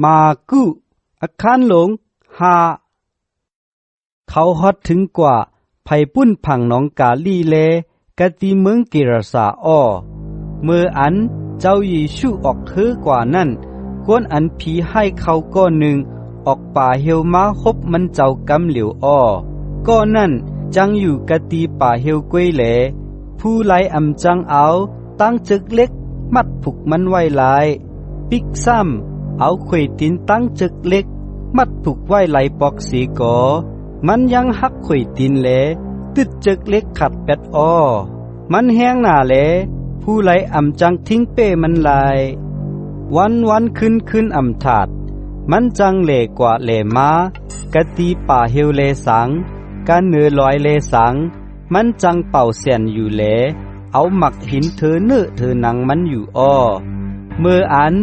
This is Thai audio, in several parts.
มากุอาคารหลงหาเขาฮอดถึงกว่าไผปุ้นผังหนองกาลีเลกะติเมืองเกราสาอ้อเมื่ออันเจ้าเยซูออกเฮือกว่านั้นกวนอันผีให้เขาก้อนหนึ่งออกป่าเฮวมาคบมันเจ้ากำเหลียวอ้อก้อนนั้นจังอยู่กะตีป่าเฮวกวยแหลผู้ไลอำจังเอาตั้งจึกเล็กมัดผูกมันไว้หลายปิกซ้ำเอาขวยตินตั้งจึกเล็กมัดผูกไว้ไหลปอกสีกอมันยังหักขวยตินแหลตึดจึกเล็กขัดแปดอ้อมันแห้งหน้าแหลผู้ไลอำจังทิ้งเป้มันลายวันขึ้นอำถาดมันจังเหล่กว่าเหล่ม้ากะตีป่าเฮวเลสังการเนื้อลอยเลสังมันจังเป่าเสียนอยู่แหลเอาหมักหินเธอเนื้อเธอหนังมันอยู่อ้อเมื่ออัน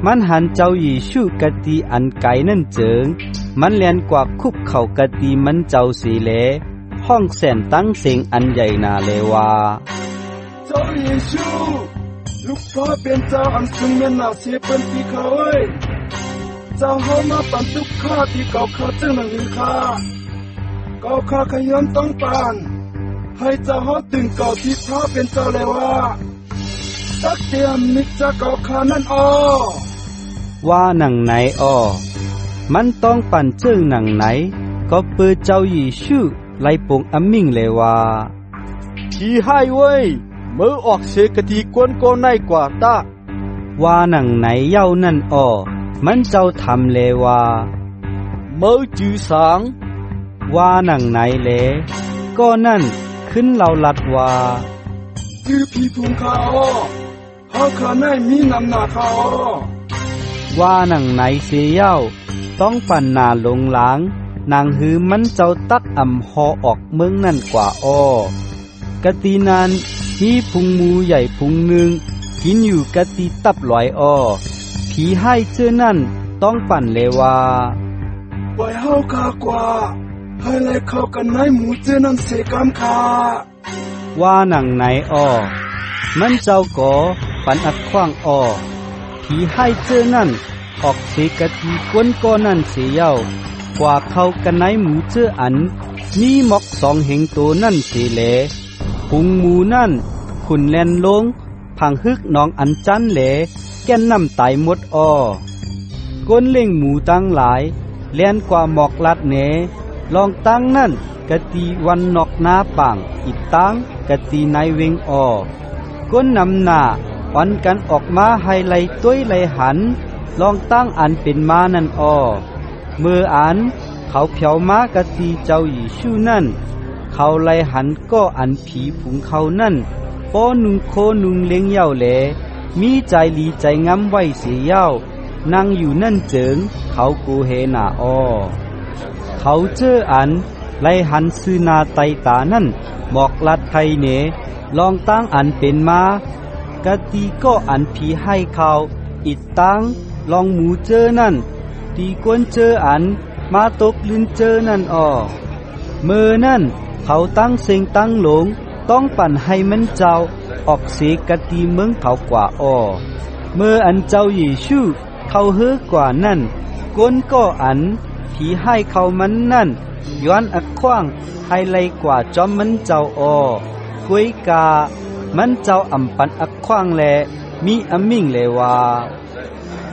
มันหันเจ้าเยซูกะตีอันไกลนั่นเจิงมันเลียนกว่าคุบเข่ากะตีมันเจ้าสีแหลห้องแสนตั้งเสียงอันใหญ่นาเลว่าเจ้าเยซูลูกพ่อเป็นเจ้าอันสูงเมียนนาเสียเป็นที่เขาเอ้ยเจ้าเฮามาปันทุกข้าที่เก่าข้าเจ้าหนังหึงข้าเก่าข้าขยันต้องปานให้เจ้าเฮาตึงเก่าที่พ่อเป็นเจ้าเลยว่าตักเตรียมนิจจะเก่าข้านั่นอ้อว่าหนังไหนอ้อมันต้องปั่นเจิ้งหนังไหนก็เปิดเจ้าเยซูไล่ปงอมิ่งเลยว่าผีให้เว้ยมือออกเสกตีกวนก็ในกว่าตาว่าหนังไหนเย้านั่นอ้อมันเจ้าทำเลยว่ามือจือสางว่าหนังไหนเลก็นั่นขึ้นเราลัดว่าคือผีพุงข้าอ้อเฮาข้าในมีนำหน้าข้าอ้อว่าหนังไหนเสียเย้าต้องปั่นหน้าลงหลังนางหือมันเจ้าตักอำหอออกเมืองนั่นกว่าอ้อกะตีนานมีพุงมูใหญ่พุงหนึ่งกินอยู่กะตีตับลอยอ้อผีให้เจ้านั่นต้องปั่นเลยว่าปล่อยเฮาข้ากว่าให้ไล่เข้ากันในหมูเจ้านั่นเสกามข้าว่าหนังไหนอ้อมันเจ้าก่อปั่นอัดขว้างอ้อผีให้เจ้านั่นออกเสกะตีกวนก้อนั่นเสียเย้ากว่าเข้ากันในหมูเจ้าอันมีหมอกสองเหงโตนั่นเสียแหลพุงหมูนั่นขุนแลนลงพังฮึกน้องอันจันแหลแก่นน้ำตายหมดอ้อก้นเล่งหมูตั้งหลายแลนกว่าหมอกลัดเนลองตั้งนั่นกะตีวันนอกหน้าปังอีกตั้งกะตีในเวงอ้อก้นนำหน้าวันกันออกมาให้ไหลต้วยไหลหันลองตั้งอันเป็นมานั่นอ้อเมื่ออันเขาเผียวมากะตีเจ้าเยซูนั่นเขาไล่หันก็อันผีผุงเขานั่นป้อนุงโคนุงเลี้ยงเย้าแหลมีใจลีใจงำไว้เสียเย้านั่งอยู่นั่นเจิงเขากูเฮนาอ้อเขาเจออันไล่หันซื้อนาไตตานั่นบอกลัดไทยเนลองตั้งอันเป็นมากะตีก็อันผีให้เขาอิดตั้งลองหมูเจอนั่นตีกวนเจออันมาตกลืนเจอนั่นอ้อเมื่อนั่นเขาตั้งเสียงตั้งหลงต้องปั่นให้มันเจ้าออกเสกะตีเมืองเขากว่าอ้อเมื่ออันเจ้าเยซูเขาเฮือกว่านั่นก้นก็อันผีให้เขามันนั่นย้อนอักขว้างให้ไลกว่าจอมมันเจ้าอ้อกวยกามันเจ้าอำปันอักขว้างแลมีอมิ่งเลยว่า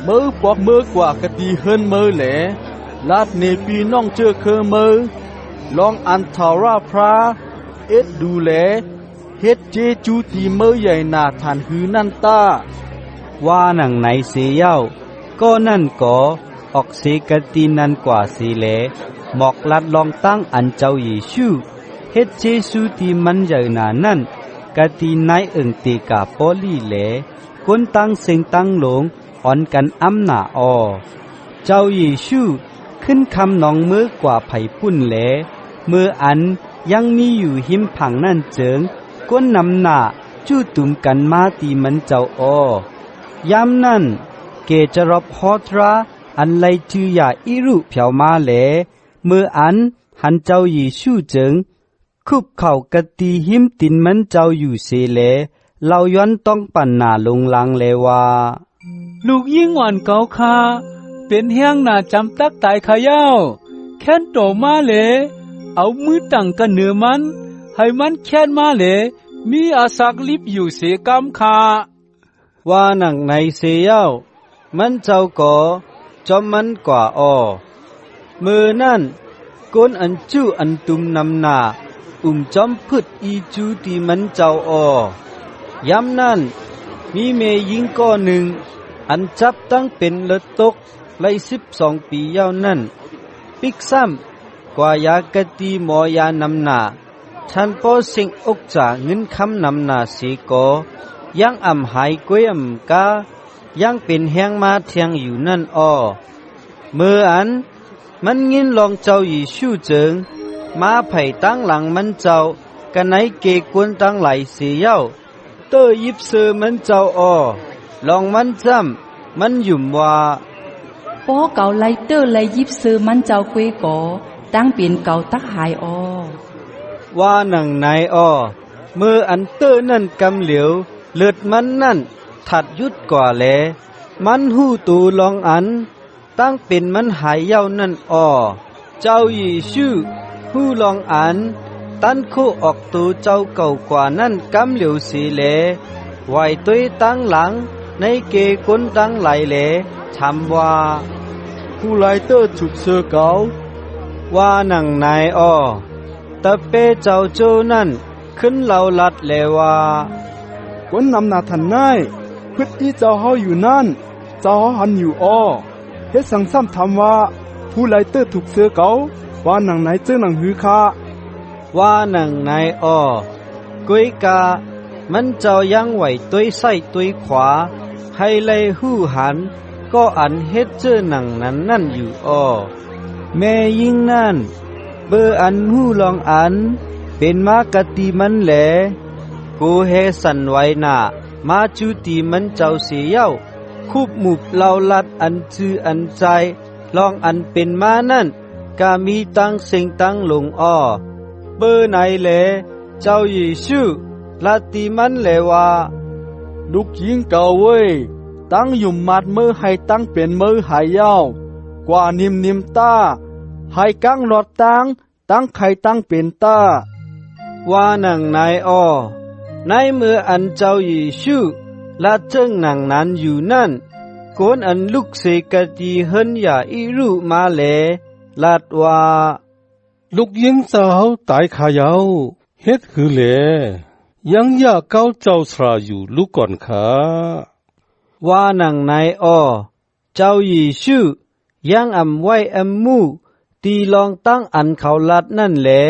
มือปอกมือกว่ากะตีเฮินมือแหลลาดเนปีน้องเจอเคอมือลองอันทาราพระเอ็ดดูแลเฮ็ดเจจูตีมือใหญ่หน้าฐานหือนั่นตาว่าหนังไหนเสียเย้าก็นั่นก่อออกเสกะตีนั่นกว่าสีแหลหมอกลัดลองตั้งอันเจ้าเยซูเฮ็ดเจซูตีมันใหญ่หน้านั่นกะตีนายเอิงตีกาปอลีแหลคนตั้งเสียงตั้งหลงอ่อนกันอำหน้าอ้อเจ้าเยซูขึ้นคำหนองมือกว่าไผปุ่นแหลเมื่ออันยังมีอยู่หิมผังนั่นเจิงก้นนำหน้าจู้ตุ่มกันมาตีมันเจ้าอ้อยามนั่นเกจรบฮอตราอันไลจือยาอิรุเผียวมาแหลเมื่ออันหันเจ้าเยซูเจิงคุบเข่ากะตีหิมตินมันเจ้าอยู่เสแลเราย้อนต้องปั่นหน้าลงลังเลว่าลูกยิ่งหวานเกาคา เป็นแห้งหน้าจำตักตายขะเย้าแค้นโตมาเหลเอามือตั้งกันเหนือมันให้มันแค้นมาเหลมีอาศักลิบอยู่เสกำคาว่าหนังในเสียวมันเจ้าก่อจอมมันกว่าอ้อมือนั่นก้นอันจู้อันตุมนำหน้าจอมพึดอีจูที่มันเจ้าอ้อยำนั่นมีเมยิงก้อหนึ่งอันจับตั้งเป็นเลือดตกไล่12 ปียาวนั่นปิกซ้ำกว่ายากะตีหมอยานำหน้าฉันพอสิงอกจ่าเงินคำนำหน้าสีกอยังอ่ำหายกวยกายังเป็นแหงมาเทียงอยู่นั่นอ้อเมื่ออันมันยินลองเจ้าอีชู่เจิงมาไผ่ตั้งหลังมันเจ้ากันไหนเกกวนตั้งไหลเสียเย้าเตอยิบเซอมันเจ้าอ้อลองมันจำมันหยุ่มว่าป้อเก่าไลเตอร์ไลยิบซื้อมันเจ้าเกวยก่อตั้งเปลี่ยนเก่าตักหายอ้อว่าหนังนายอ้อเมื่ออันเตอร์นั่นกำเหลียวเลือดมันนั่นถัดยุดกว่าแลมันหู้ตูลองอันตั้งเป็นมันหายเย้านั่นอ้อเจ้ายีชื่อหู้ลองอันตันโคออกตูเจ้าเก่ากว่านั่นกำเหลียวสีแลไว้ตัวตั้งหลังในเกคนตั้งไหลแลทำว่าผู้ไลเตอร์ฉุดเสือเก่าว่าหนังนายอ้อตะเปเจ้าโจนั่นขึ้นเหล่าลัดแลว่าคนนำหน้าทันนายพึดที่เจ้าเฮาอยู่นั่นเจ้าเฮาหันอยู่อ้อเฮ็ดสั่งซ้ำทำว่าผู้ไลเตอร์ถูกเสือเก่าว่าหนังไหนเจ้าหนังหือคาว่าหนังนายอ้อกุยกามันเจ้ายังไหวตัวใส่ตัวขวาให้เลยหู้หันก็อันเฮ็ดเจ้าหนังนั้นนั่นอยู่อ้อแม่ยิ่งนั่นเบออันหู้ลองอันเป็นมากะตีมันแหลกูเฮสันไว้หน้ามาจูตีมันเจ้าเสียเย้าคูบหมุบเหล่าลัดอันจืออันใจลองอันเป็นมานั่นกามีตั้งเสียงตั้งลงอ้อเบอไหนแหลเจ้าเยซูลาตีมันแหลว่าลูกยิงเก่าเว้ยตั้งอยู่มัดมือให้ตั้งเป็นมือหายเย้ากว่านิมตาให้กังหลอดตั้งไข่ตั้งเป็นตาว่าหนังนายอ้อในเมื่ออันเจ้าเยซูละเจิงหนังนั้นอยู่นั่นโกนอันลุกเสกตีเฮินอย่าอีรูมาแลลาดว่าลูกยิงสาวตายขายาวเฮ็ดคือแลยังอยากเก้าเจ้าสราอยู่ลูกก่อนค่ะว่าหนังนายอ้อเจ้าเยซูยังอำไว้อำมูตีลองตั้งอันเขาลัดนั่นแหละ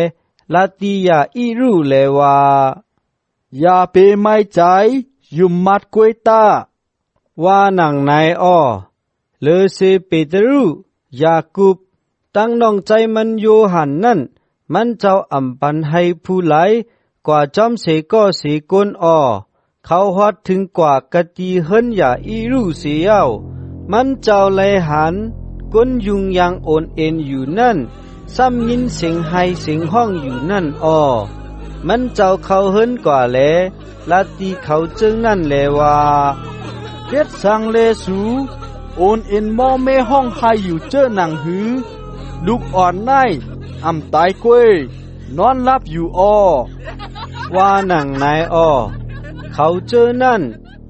ลาตีอย่าอีรูแลว่าอย่าเปไม่ใจยุมมัดกวยตาว่าหนังนายอ้อเลเซเปเตรุยากุบตั้งน้องใจมันโยหันนั่นมันเจ้าอำปันให้ผู้ไหลกว่าจอมเสก็เสกนอ้อเขาฮอดถึงกว่ากะตีเฮินอย่าอีรูเสียวมันเจ้าไลหันก้นยุงยังโอนเอ็นอยู่นั่นซ้ำยินเสียงไห้เสียงห้องอยู่นั่นอ้อมันเจ้าเขาเฮินกว่าแลลาตีเขาจึงนั่นแลว่าเฮ็ดสังเลสูโอนเอ็นมอเมห้องไห้อยู่เจ้าหนังหือลูกอ่อนไนอำตายกวยนอนหลับอยู่อ้อว่าหนังนายอ้อเขาเจอนั่น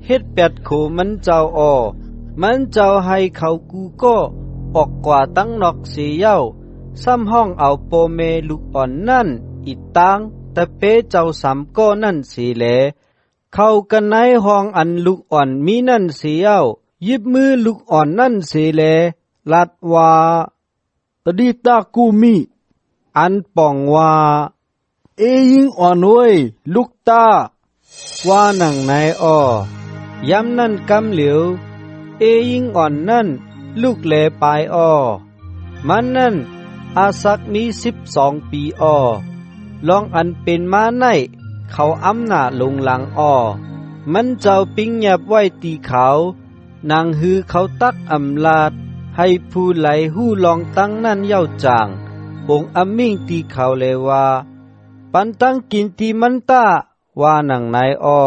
เฮ็ดเป็ดโขมันเจ้าอ้อมันเจ้าให้เขากูก็ออกกว่าตั้งนอกเสียเย้าซ้ำห้องเอาโปเมลูกอ่อนนั่นอีกตังแต่เป้เจ้า3ก้อนั่นสีแหลเข้ากันในห้องอันลูกอ่อนมีนั่นเสียเย้ายิบมือลูกอ่อนนั่นสีแหลลัดว่าตดีตากูมีอันป่องว่ายิงอ่อนเว้ยลูกตาว่าหนังนายอ้อยำนั่นกำเหลียวยิงอ่อนนั่นลูกแลปลายอ้อมันนั่นอาศักมี12 ปีอ้อลองอันเป็นมาในเขาอำหน้าลงหลังอ้อมันเจ้าปิ้งหยับไว้ตีเขานางฮือเขาตักอำลาดให้ผู้ไหลหู้ลองตั้งนั่นเย้าจางปงอำมิ่งตีเขาเลยว่าปันตั้งกินตีมันตาว่าหนังนายอ้อ